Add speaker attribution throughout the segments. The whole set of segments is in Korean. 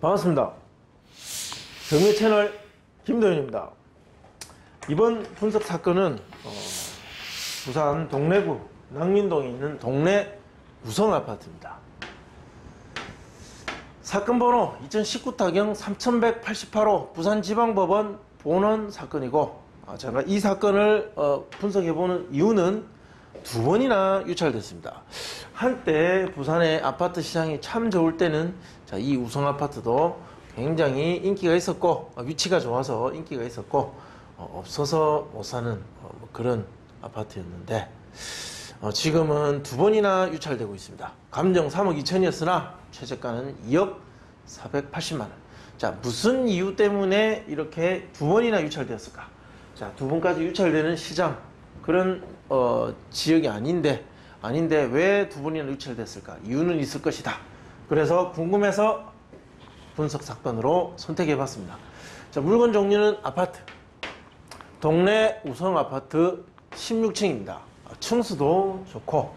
Speaker 1: 반갑습니다. 경매 채널 김도현입니다. 이번 분석 사건은 부산 동래구 낭린동에 있는 동래 우성아파트입니다. 사건 번호 2019타경 3188호 부산지방법원 본원 사건이고, 제가 이 사건을 분석해보는 이유는 두 번이나 유찰됐습니다. 한때 부산의 아파트 시장이 참 좋을 때는 이 우성아파트도 굉장히 인기가 있었고, 위치가 좋아서 인기가 있었고, 없어서 못 사는 그런 아파트였는데, 지금은 두 번이나 유찰되고 있습니다. 감정 3억 2천이었으나 최저가는 2억 480만원. 자, 무슨 이유 때문에 이렇게 두 번이나 유찰되었을까? 자, 두 번까지 유찰되는 시장, 그런 지역이 아닌데 왜 두 번이나 유찰됐을까? 이유는 있을 것이다. 그래서 궁금해서 분석 사건으로 선택해 봤습니다. 자, 물건 종류는 아파트, 동래 우성 아파트 16층입니다. 층수도 좋고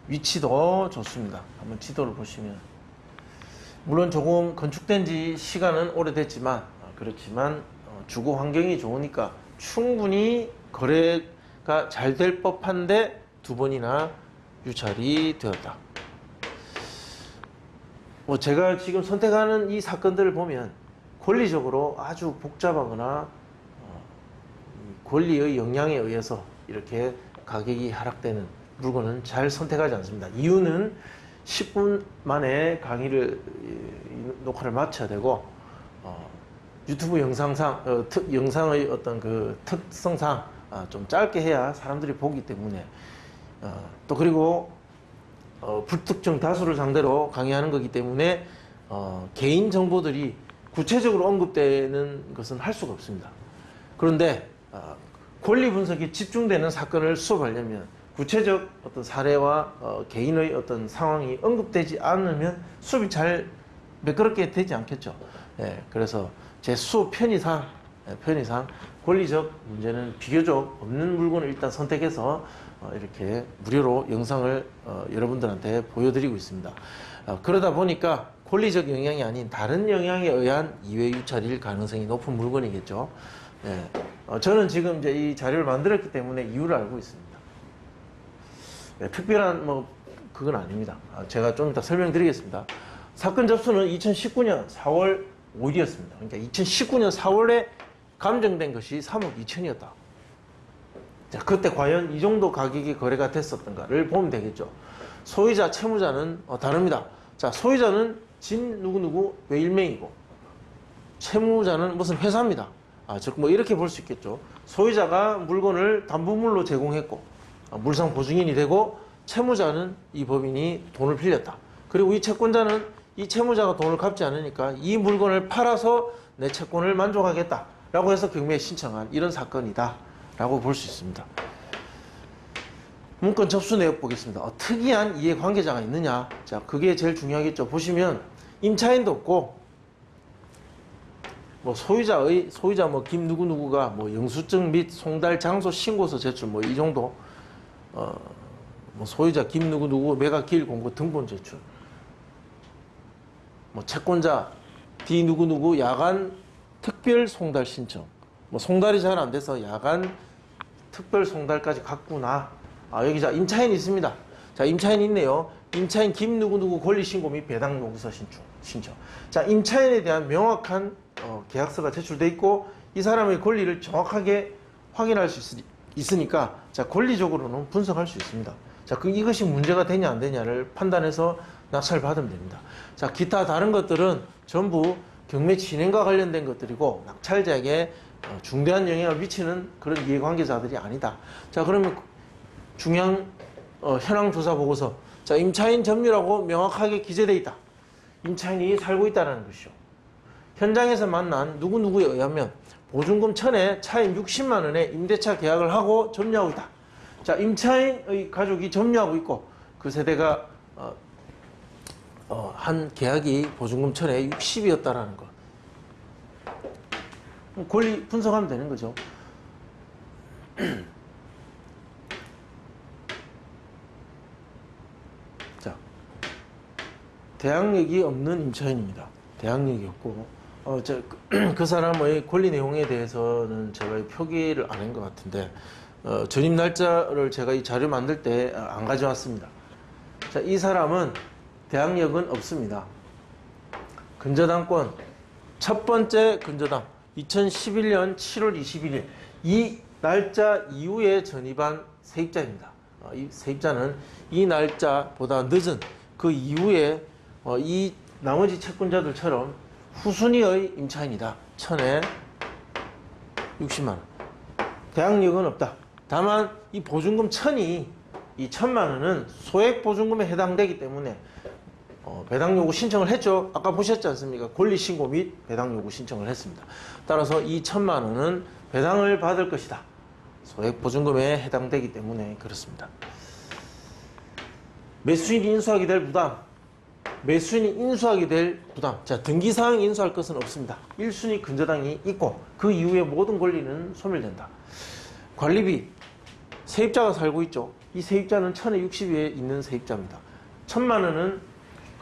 Speaker 1: 위치도 좋습니다. 한번 지도를 보시면, 물론 조금 건축된 지 시간은 오래됐지만, 그렇지만 주거 환경이 좋으니까 충분히 거래가 잘 될 법한데 두 번이나 유찰이 되었다. 제가 지금 선택하는 이 사건들을 보면 권리적으로 아주 복잡하거나 권리의 영향에 의해서 이렇게 가격이 하락되는 물건은 잘 선택하지 않습니다. 이유는 10분 만에 강의를 녹화를 마쳐야 되고, 유튜브 영상상 영상의 어떤 그 특성상 좀 짧게 해야 사람들이 보기 때문에, 또 그리고 불특정 다수를 상대로 강의하는 거기 때문에 개인 정보들이 구체적으로 언급되는 것은 할 수가 없습니다. 그런데 권리 분석이 집중되는 사건을 수업하려면 구체적 어떤 사례와 개인의 어떤 상황이 언급되지 않으면 수업이 잘 매끄럽게 되지 않겠죠. 그래서 제 수업 편의상 권리적 문제는 비교적 없는 물건을 일단 선택해서 이렇게 무료로 영상을 여러분들한테 보여드리고 있습니다. 그러다 보니까 권리적 영향이 아닌 다른 영향에 의한 이외 유찰일 가능성이 높은 물건이겠죠. 저는 지금 이제 이 자료를 만들었기 때문에 이유를 알고 있습니다. 특별한 그건 아닙니다. 제가 좀 이따 설명드리겠습니다. 사건 접수는 2019년 4월 5일이었습니다. 그러니까 2019년 4월에 감정된 것이 3억 2천이었다. 자, 그때 과연 이 정도 가격이 거래가 됐었던가를 보면 되겠죠. 소유자, 채무자는 다릅니다. 자, 소유자는 진 누구누구 외일맹이고, 채무자는 무슨 회사입니다. 즉 이렇게 볼 수 있겠죠. 소유자가 물건을 담보물로 제공했고, 물상 보증인이 되고, 채무자는 이 법인이 돈을 빌렸다. 그리고 이 채권자는 이 채무자가 돈을 갚지 않으니까 이 물건을 팔아서 내 채권을 만족하겠다 라고 해서 경매에 신청한 이런 사건이다 라고 볼 수 있습니다. 문건 접수 내역 보겠습니다. 특이한 이해관계자가 있느냐? 자, 그게 제일 중요하겠죠. 보시면 임차인도 없고, 소유자 김 누구누구가 영수증 및 송달 장소 신고서 제출 이 정도, 소유자 김 누구누구 매각기일 공고 등본 제출, 채권자 D 누구누구 야간 특별 송달 신청, 송달이 잘 안 돼서 야간 특별 송달까지 갔구나. 여기 자 임차인이 있습니다. 자, 임차인이 있네요. 임차인 김 누구누구 권리신고 및 배당 요구서 신청. 자, 임차인에 대한 명확한 계약서가 제출돼 있고, 이 사람의 권리를 정확하게 확인할 수 있으니까, 자, 권리적으로는 분석할 수 있습니다. 자, 이것이 문제가 되냐 안 되냐를 판단해서 낙찰 받으면 됩니다. 자, 기타 다른 것들은 전부 경매 진행과 관련된 것들이고, 낙찰자에게 중대한 영향을 미치는 그런 이해관계자들이 아니다. 자, 그러면 중요한 현황 조사 보고서, 자, 임차인 점유라고 명확하게 기재되어 있다. 임차인이 살고 있다는 것이죠. 현장에서 만난 누구누구에 의하면 보증금 1000에 차임 60만 원에 임대차 계약을 하고 점유하고 있다. 자, 임차인의 가족이 점유하고 있고, 그 세대가 한 계약이 보증금 1000에 60이었다라는 것. 권리 분석하면 되는 거죠. 대항력이 없는 임차인입니다. 대항력이 없고, 그 사람의 권리 내용에 대해서는 제가 표기를 안 한 것 같은데, 전입 날짜를 제가 이 자료 만들 때 안 가져왔습니다. 자, 이 사람은 대항력은 없습니다. 근저당권, 첫 번째 근저당, 2011년 7월 21일, 이 날짜 이후에 전입한 세입자입니다. 이 세입자는 이 날짜보다 늦은 그 이후에 이 나머지 채권자들처럼 후순위의 임차인이다. 1000에 60만 원. 대항력은 없다. 다만 이 보증금 1000이 이 1000만 원은 소액 보증금에 해당되기 때문에 배당 요구 신청을 했죠. 아까 보셨지 않습니까? 권리 신고 및 배당 요구 신청을 했습니다. 따라서 이 1000만 원은 배당을 받을 것이다. 소액 보증금에 해당되기 때문에 그렇습니다. 매수인이 인수하게 될 부담, 매수인이 인수하게 될 부담. 자, 등기사항 인수할 것은 없습니다. 1순위 근저당이 있고 그 이후에 모든 권리는 소멸된다. 관리비, 세입자가 살고 있죠. 이 세입자는 1000에 60에 있는 세입자입니다. 1000만 원은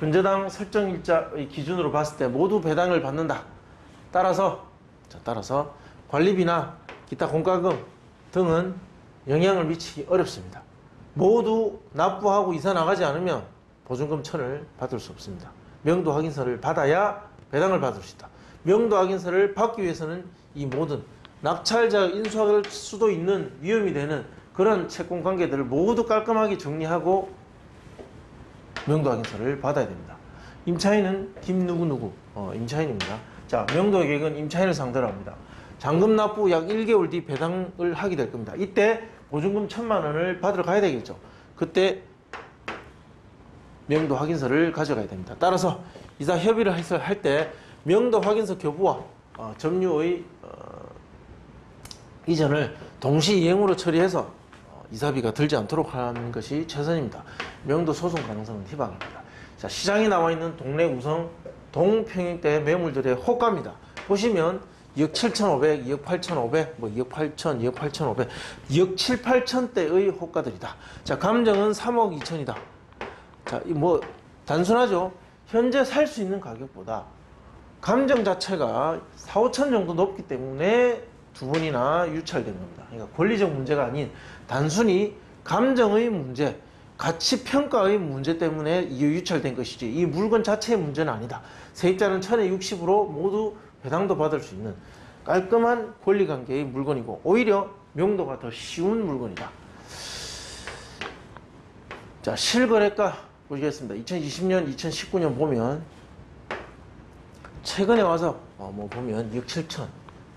Speaker 1: 근저당 설정 일자의 기준으로 봤을 때 모두 배당을 받는다. 따라서 관리비나 기타 공과금 등은 영향을 미치기 어렵습니다. 모두 납부하고 이사 나가지 않으면 보증금 1000을 받을 수 없습니다. 명도 확인서를 받아야 배당을 받을 수 있다. 명도 확인서를 받기 위해서는 이 모든 낙찰자가 인수할 수도 있는 위험이 되는 그런 채권 관계들을 모두 깔끔하게 정리하고 명도 확인서를 받아야 됩니다. 임차인은 김 누구누구 임차인입니다. 자, 명도 계획은 임차인을 상대로 합니다. 잔금 납부 약 1개월 뒤 배당을 하게 될 겁니다. 이때 보증금 1000만 원을 받으러 가야 되겠죠. 그때 명도 확인서를 가져가야 됩니다. 따라서 이사 협의를 할 때 명도 확인서 교부와 점유의 이전을 동시 이행으로 처리해서 이사비가 들지 않도록 하는 것이 최선입니다. 명도 소송 가능성은 희박입니다. 자, 시장에 나와 있는 동래 우성 동평형대 매물들의 호가입니다. 보시면 2억 7,500, 2억 8,500, 2억 8,000, 2억 8,500, 2억 7, 8천대의 호가들이다. 자, 감정은 3억 2천이다. 자, 단순하죠. 현재 살 수 있는 가격보다 감정 자체가 4, 5천 정도 높기 때문에 두 번이나 유찰된 겁니다. 그러니까 권리적 문제가 아닌 단순히 감정의 문제, 가치 평가의 문제 때문에 유찰된 것이지 이 물건 자체의 문제는 아니다. 세입자는 1000에 60으로 모두 배당도 받을 수 있는 깔끔한 권리관계의 물건이고 오히려 명도가 더 쉬운 물건이다. 자, 실거래가 보시겠습니다. 2020년, 2019년 보면 최근에 와서 보면 2억 7천,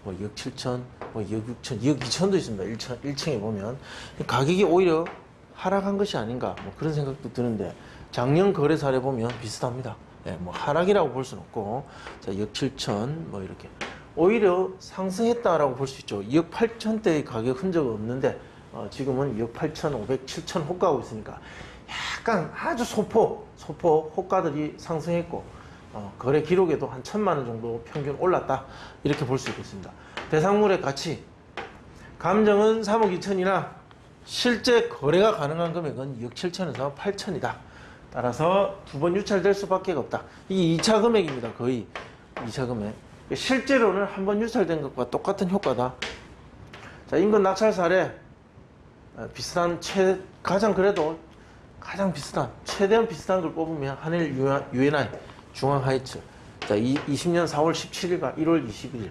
Speaker 1: 2억 7천, 2억 6천, 2억 2천도 있습니다. 1층에 보면 가격이 오히려 하락한 것이 아닌가 그런 생각도 드는데 작년 거래 사례 보면 비슷합니다. 하락이라고 볼 수는 없고, 자, 2억 7천, 이렇게. 오히려 상승했다라고 볼 수 있죠. 2억 8천대의 가격 흔적은 없는데, 지금은 2억 8천, 500, 7천 호가하고 있으니까, 약간 아주 소폭 호가들이 상승했고, 거래 기록에도 한 1000만 원 정도 평균 올랐다. 이렇게 볼 수 있겠습니다. 대상물의 가치. 감정은 3억 2천이나, 실제 거래가 가능한 금액은 2억 7천에서 8천이다. 따라서 두 번 유찰될 수밖에 없다. 이게 2차 금액입니다. 거의 2차 금액. 실제로는 한 번 유찰된 것과 똑같은 효과다. 자, 인근 낙찰 사례 비슷한 가장 비슷한 최대한 비슷한 걸 뽑으면 한일 UNI 중앙 하이츠. 자, 20년 4월 17일과 1월 21일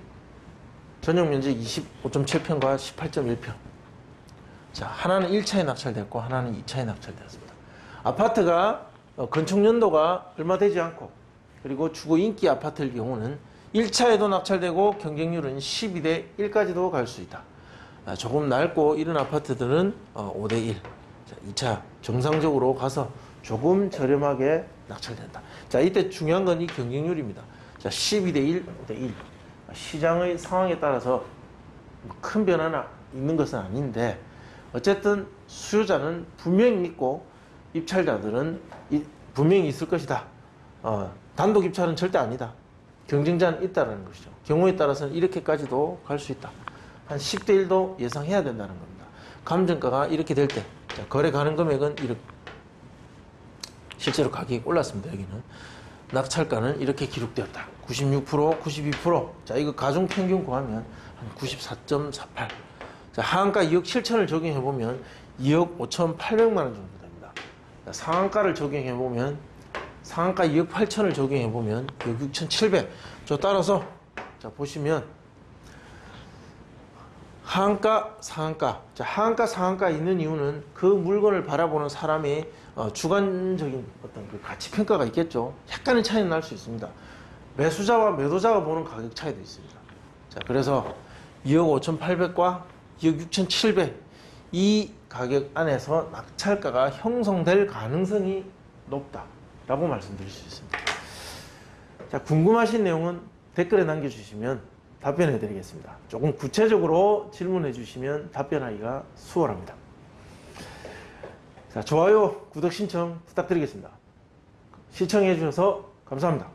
Speaker 1: 전용 면적 25.7평과 18.1평. 자, 하나는 1차에 낙찰됐고 하나는 2차에 낙찰되었습니다. 아파트가 건축 연도가 얼마 되지 않고 그리고 주거 인기 아파트일 경우는 1차에도 낙찰되고 경쟁률은 12대 1까지도 갈 수 있다. 조금 낡고 이런 아파트들은 5대 1. 자, 2차 정상적으로 가서 조금 저렴하게 낙찰된다. 자, 이때 중요한 건 이 경쟁률입니다. 자, 12대 1, 5대 1. 시장의 상황에 따라서 큰 변화가 있는 것은 아닌데 어쨌든 수요자는 분명히 있고 입찰자들은 분명히 있을 것이다. 단독 입찰은 절대 아니다. 경쟁자는 있다는 것이죠. 경우에 따라서는 이렇게까지도 갈 수 있다. 한 10대 1도 예상해야 된다는 겁니다. 감정가가 이렇게 될 때, 자, 거래 가능 금액은 이렇게 실제로 가격이 올랐습니다. 여기는 낙찰가는 이렇게 기록되었다. 96%, 92%. 자, 이거 가중 평균 구하면 한 94.48. 자, 하한가 2억 7천을 적용해 보면 2억 5,800만 원 정도 됩니다. 자, 상한가를 적용해 보면 상한가 2억 8천을 적용해 보면 2억 6,700. 저 따라서 자, 보시면 하한가, 상한가. 자, 하한가, 상한가 있는 이유는 그 물건을 바라보는 사람의 주관적인 어떤 그 가치 평가가 있겠죠. 약간의 차이는 날 수 있습니다. 매수자와 매도자가 보는 가격 차이도 있습니다. 자, 그래서 2억 5,800과 2억 6,700 이 가격 안에서 낙찰가가 형성될 가능성이 높다라고 말씀드릴 수 있습니다. 자, 궁금하신 내용은 댓글에 남겨주시면 답변해 드리겠습니다. 조금 구체적으로 질문해 주시면 답변하기가 수월합니다. 자, 좋아요, 구독 신청 부탁드리겠습니다. 시청해 주셔서 감사합니다.